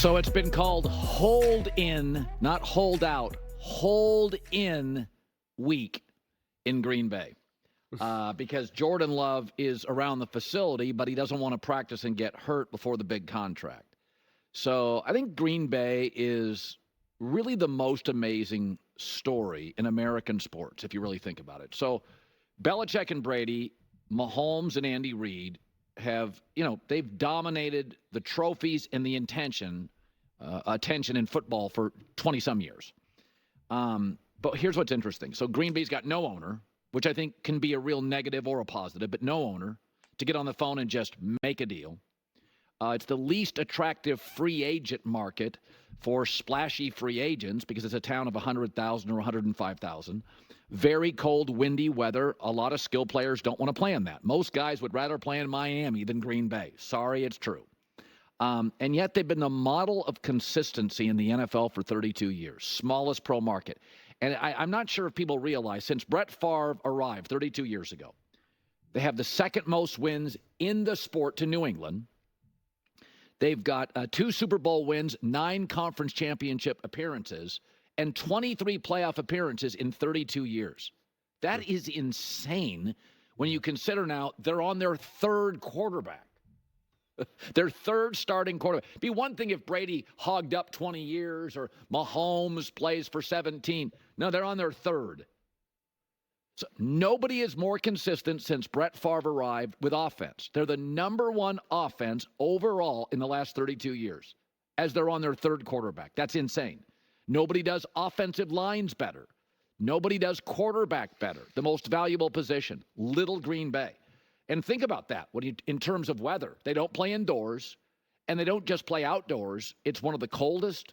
So it's been called hold in, not hold out, hold in week in Green Bay. Because Jordan Love is around the facility, but he doesn't want to practice and get hurt before the big contract. So I think Green Bay is really the most amazing story in American sports, if you really think about it. So Belichick and Brady, Mahomes and Andy Reid have, they've dominated the trophies and the attention in football for 20-some years. But here's what's interesting. So Green Bay's got no owner, which I think can be a real negative or a positive, but no owner to get on the phone and just make a deal. It's the least attractive free agent market for splashy free agents because it's a town of 100,000 or 105,000. Very cold, windy weather. A lot of skill players don't want to play in that. Most guys would rather play in Miami than Green Bay. Sorry, it's true. And yet they've been the model of consistency in the NFL for 32 years. Smallest pro market. And I'm not sure if people realize, since Brett Favre arrived 32 years ago, they have the second most wins in the sport to New England. They've got 2 Super Bowl wins, 9 conference championship appearances, and 23 playoff appearances in 32 years. That is insane when you consider now they're on their third quarterback. Their third starting quarterback. It'd be one thing if Brady hogged up 20 years or Mahomes plays for 17. No, they're on their third. So nobody is more consistent since Brett Favre arrived with offense. They're the number 1 offense overall in the last 32 years as they're on their third quarterback. That's insane. Nobody does offensive lines better. Nobody does quarterback better. The most valuable position, Little Green Bay. And think about that in terms of weather. They don't play indoors, and they don't just play outdoors. It's one of the coldest,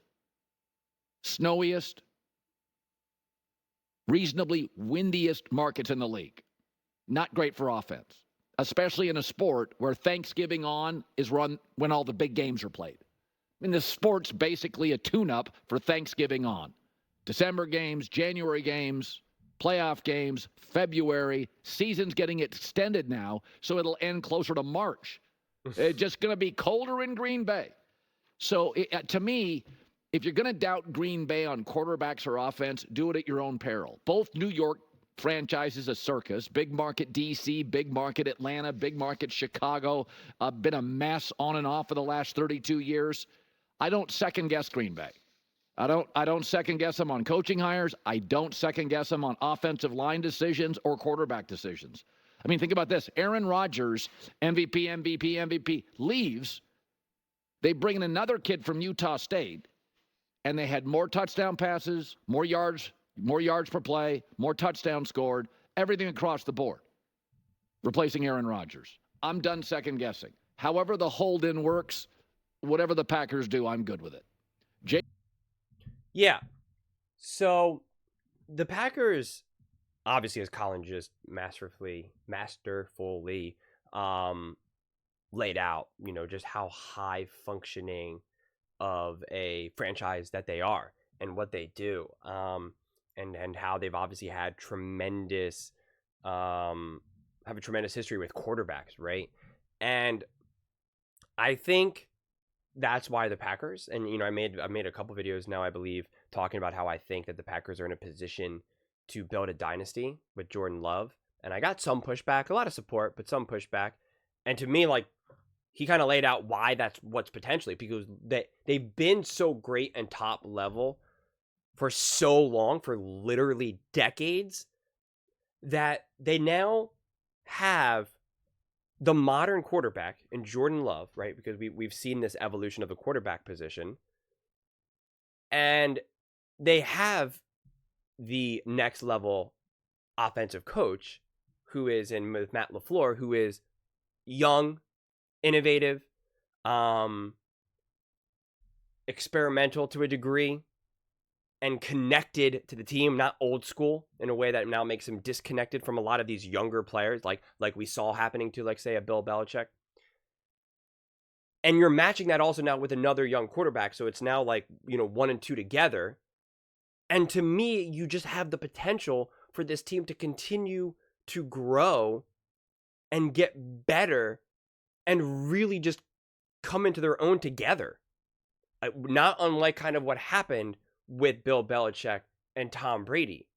snowiest, reasonably windiest markets in the league. Not great for offense, especially in a sport where Thanksgiving on is run when all the big games are played. I mean, the sport's basically a tune-up for Thanksgiving on. December games, January games, playoff games, February. Season's getting extended now, so it'll end closer to March. It's just going to be colder in Green Bay. So to me, if you're going to doubt Green Bay on quarterbacks or offense, do it at your own peril. Both New York franchises a circus. Big market D.C., big market Atlanta, big market Chicago. Been a mess on and off for the last 32 years. I don't second-guess Green Bay. I don't second-guess them on coaching hires. I don't second-guess them on offensive line decisions or quarterback decisions. I mean, think about this. Aaron Rodgers, MVP, leaves. They bring in another kid from Utah State, and they had more touchdown passes, more yards per play, more touchdowns scored, everything across the board, replacing Aaron Rodgers. I'm done second-guessing. However the hold-in works, whatever the Packers do, I'm good with it. Yeah. So the Packers, obviously, as Colin just masterfully laid out, just how high functioning of a franchise that they are and what they do, and how they've obviously had a tremendous history with quarterbacks, right? And I think that's why the Packers, and I made a couple videos now, I believe, talking about how I think that the Packers are in a position to build a dynasty with Jordan Love. And I got some pushback, a lot of support, but some pushback. And to me, he kind of laid out why that's what's potentially, because they've been so great and top level for so long, for literally decades, that they now have the modern quarterback in Jordan Love, right? Because we've seen this evolution of the quarterback position. And they have the next level offensive coach who is with Matt LaFleur, who is young, innovative, experimental to a degree, and connected to the team, not old school in a way that now makes him disconnected from a lot of these younger players, like we saw happening to, say, a Bill Belichick. And you're matching that also now with another young quarterback, so it's now 1 and 2 together. And to me, you just have the potential for this team to continue to grow and get better and really just come into their own together. not unlike kind of what happened with Bill Belichick and Tom Brady.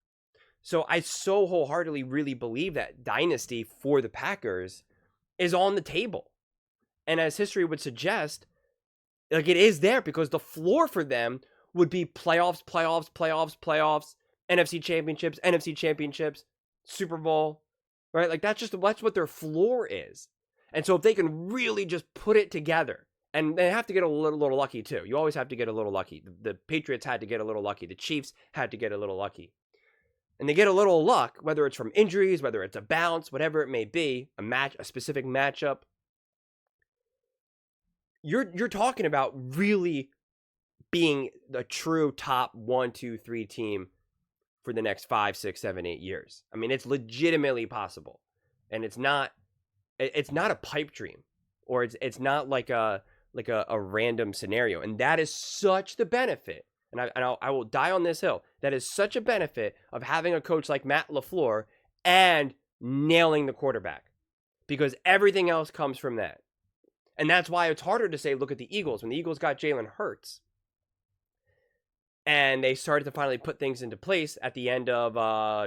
So I so wholeheartedly really believe that dynasty for the Packers is on the table. And as history would suggest, like it is there because the floor for them would be playoffs, NFC championships, Super Bowl, right? Like that's what their floor is. And so if they can really just put it together, and they have to get a little lucky too. You always have to get a little lucky. The Patriots had to get a little lucky. The Chiefs had to get a little lucky. And they get a little luck, whether it's from injuries, whether it's a bounce, whatever it may be, a specific matchup. You're talking about really being a true top 1, 2, 3 team for the next 5, 6, 7, 8 years. I mean, it's legitimately possible, and it's not a pipe dream, or it's not like a random scenario. And that is such the benefit. And I will die on this hill. That is such a benefit of having a coach like Matt LaFleur and nailing the quarterback, because everything else comes from that. And that's why it's harder to say, look at the Eagles. When the Eagles got Jalen Hurts and they started to finally put things into place at the end of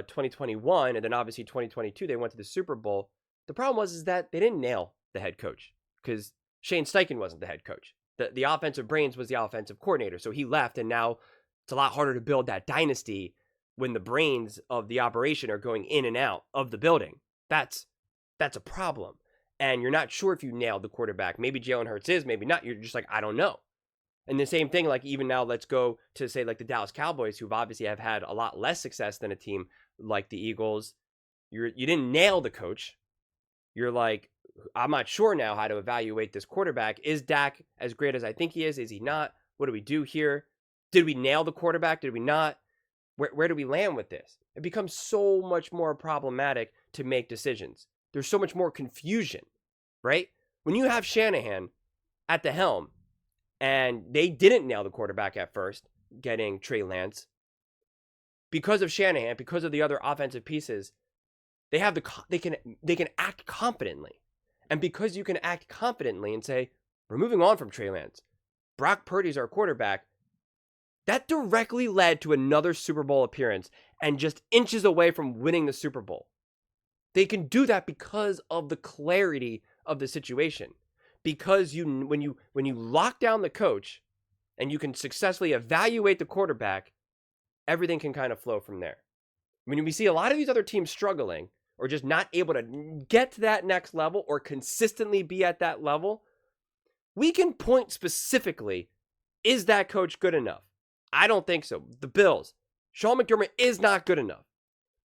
2021, and then obviously 2022, they went to the Super Bowl. The problem was that they didn't nail the head coach because Shane Steichen wasn't the head coach. The offensive brains was the offensive coordinator. So he left, and now it's a lot harder to build that dynasty when the brains of the operation are going in and out of the building. That's a problem. And you're not sure if you nailed the quarterback. Maybe Jalen Hurts is, maybe not. You're just like, I don't know. And the same thing, like even now, let's go to say like the Dallas Cowboys, who've obviously have had a lot less success than a team like the Eagles. You didn't nail the coach. You're like, I'm not sure now how to evaluate this quarterback. Is Dak as great as I think he is? Is he not? What do we do here? Did we nail the quarterback? Did we not? Where do we land with this? It becomes so much more problematic to make decisions. There's so much more confusion, right? When you have Shanahan at the helm and they didn't nail the quarterback at first, getting Trey Lance, because of Shanahan, because of the other offensive pieces, they can act confidently. And because you can act confidently and say, we're moving on from Trey Lance, Brock Purdy's our quarterback, that directly led to another Super Bowl appearance and just inches away from winning the Super Bowl. They can do that because of the clarity of the situation. Because when you lock down the coach and you can successfully evaluate the quarterback, everything can kind of flow from there. When we see a lot of these other teams struggling or just not able to get to that next level or consistently be at that level, we can point specifically, is that coach good enough? I don't think so. The Bills, Sean McDermott is not good enough.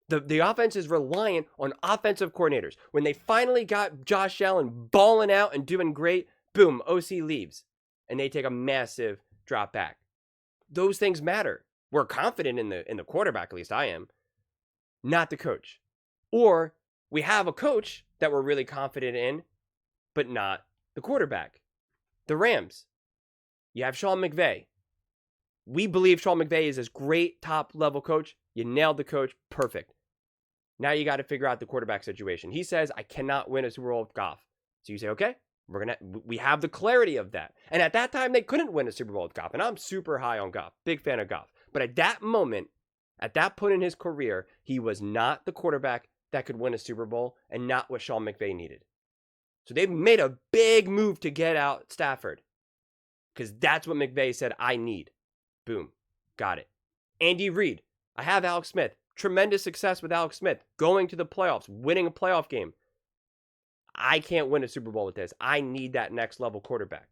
The offense is reliant on offensive coordinators. When they finally got Josh Allen balling out and doing great, boom, OC leaves. And they take a massive drop back. Those things matter. We're confident in the quarterback, at least I am, not the coach. Or we have a coach that we're really confident in, but not the quarterback. The Rams, you have Sean McVay. We believe Sean McVay is a great top-level coach. You nailed the coach. Perfect. Now you got to figure out the quarterback situation. He says, I cannot win a Super Bowl with Goff. So you say, okay, we have the clarity of that. And at that time, they couldn't win a Super Bowl with Goff. And I'm super high on Goff. Big fan of Goff. But at that moment, at that point in his career, he was not the quarterback that could win a Super Bowl and not what Sean McVay needed. So they've made a big move to get out Stafford because that's what McVay said I need. Boom. Got it. Andy Reid. I have Alex Smith. Tremendous success with Alex Smith. Going to the playoffs. Winning a playoff game. I can't win a Super Bowl with this. I need that next level quarterback.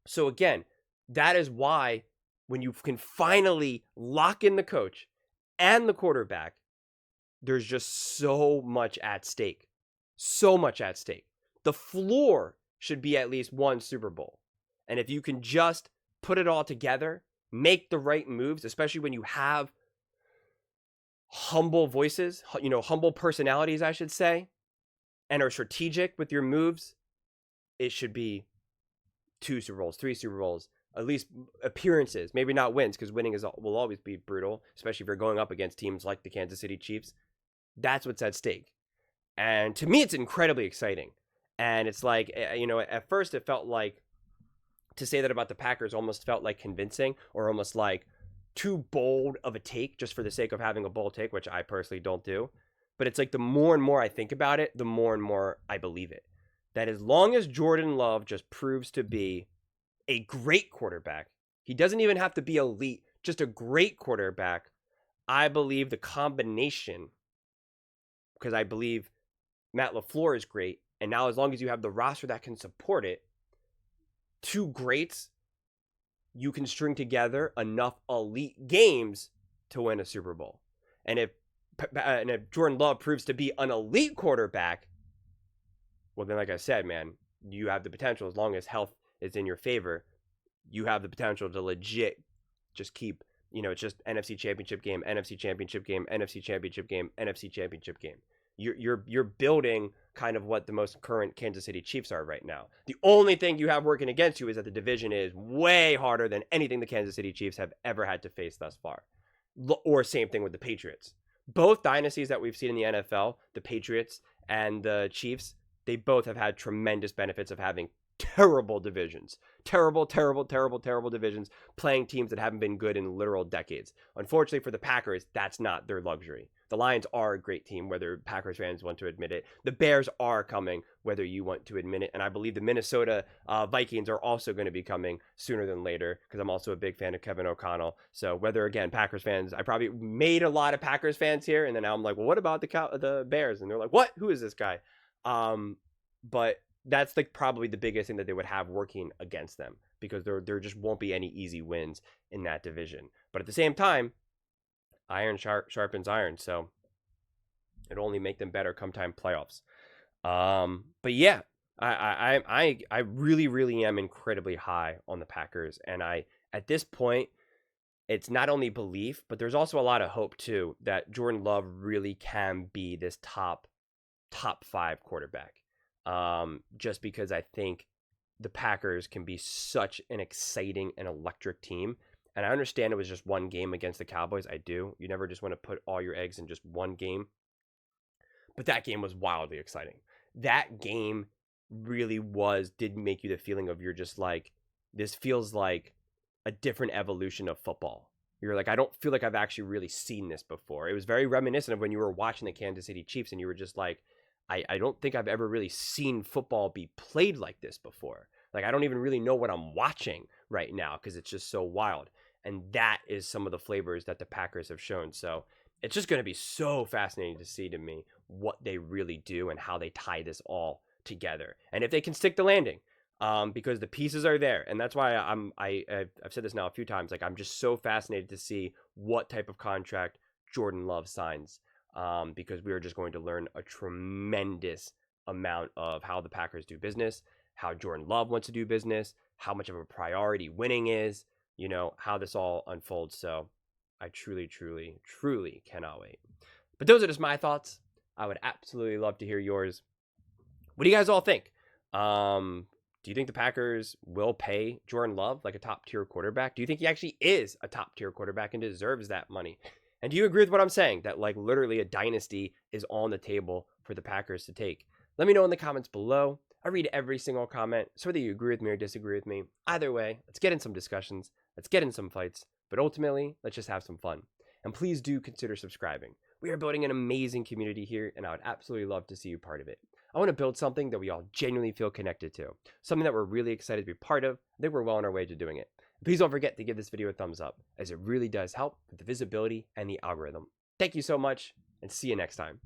So again, that is why when you can finally lock in the coach and the quarterback, there's just so much at stake. So much at stake. The floor should be at least one Super Bowl. And if you can just put it all together, make the right moves, especially when you have humble voices, humble personalities, I should say, and are strategic with your moves, it should be 2 Super Bowls, 3 Super Bowls, at least appearances, maybe not wins, because winning will always be brutal, especially if you're going up against teams like the Kansas City Chiefs. That's what's at stake. And to me, it's incredibly exciting. And it's like, at first it felt like to say that about the Packers almost felt like convincing, or almost like too bold of a take just for the sake of having a bold take, which I personally don't do. But it's like the more and more I think about it, the more and more I believe it. That as long as Jordan Love just proves to be a great quarterback, he doesn't even have to be elite, just a great quarterback, I believe the combination, because I believe Matt LaFleur is great, and now as long as you have the roster that can support it, two greats, you can string together enough elite games to win a Super Bowl. And if Jordan Love proves to be an elite quarterback, well, then, like I said, man, you have the potential, as long as health is in your favor, you have the potential to legit just keep, it's just NFC Championship game, NFC Championship game, NFC Championship game, NFC Championship game. You're building kind of what the most current Kansas City Chiefs are right now. The only thing you have working against you is that the division is way harder than anything the Kansas City Chiefs have ever had to face thus far. Or same thing with the Patriots. Both dynasties that we've seen in the NFL, the Patriots and the Chiefs, they both have had tremendous benefits of having terrible divisions. Terrible divisions, playing teams that haven't been good in literal decades. Unfortunately for the Packers, that's not their luxury. The Lions are a great team, whether Packers fans want to admit it. The Bears are coming, whether you want to admit it. And I believe the Minnesota Vikings are also going to be coming sooner than later, because I'm also a big fan of Kevin O'Connell. So whether, again, Packers fans, I probably made a lot of Packers fans here, and then now I'm like, well, what about the Bears? And they're like, what? Who is this guy? But that's like probably the biggest thing that they would have working against them, because there just won't be any easy wins in that division. But at the same time, iron sharpens iron, so it'll only make them better come time playoffs. But yeah, I really am incredibly high on the Packers, and at this point, it's not only belief, but there's also a lot of hope too that Jordan Love really can be this top 5 quarterback. Just because I think the Packers can be such an exciting and electric team. And I understand it was just one game against the Cowboys. I do. You never just want to put all your eggs in just one game. But that game was wildly exciting. That game really did make you the feeling of, you're just like, this feels like a different evolution of football. You're like, I don't feel like I've actually really seen this before. It was very reminiscent of when you were watching the Kansas City Chiefs and you were just like, I don't think I've ever really seen football be played like this before. Like, I don't even really know what I'm watching right now, because it's just so wild. And that is some of the flavors that the Packers have shown. So it's just going to be so fascinating to see, to me, what they really do and how they tie this all together. And if they can stick the landing, because the pieces are there. And that's why I've said this now a few times. Like, I'm just so fascinated to see what type of contract Jordan Love signs. Because we are just going to learn a tremendous amount of how the Packers do business, how Jordan Love wants to do business, how much of a priority winning is, how this all unfolds. So I truly cannot wait. But those are just my thoughts. I would absolutely love to hear yours. What do you guys all think? Do you think the Packers will pay Jordan Love like a top-tier quarterback? Do you think he actually is a top-tier quarterback and deserves that money? And do you agree with what I'm saying, that like literally a dynasty is on the table for the Packers to take? Let me know in the comments below. I read every single comment, so whether you agree with me or disagree with me, either way, let's get in some discussions, let's get in some fights, but ultimately, let's just have some fun. And please do consider subscribing. We are building an amazing community here, and I would absolutely love to see you part of it. I want to build something that we all genuinely feel connected to, something that we're really excited to be part of. I think we're well on our way to doing it. Please don't forget to give this video a thumbs up, as it really does help with the visibility and the algorithm. Thank you so much, and see you next time.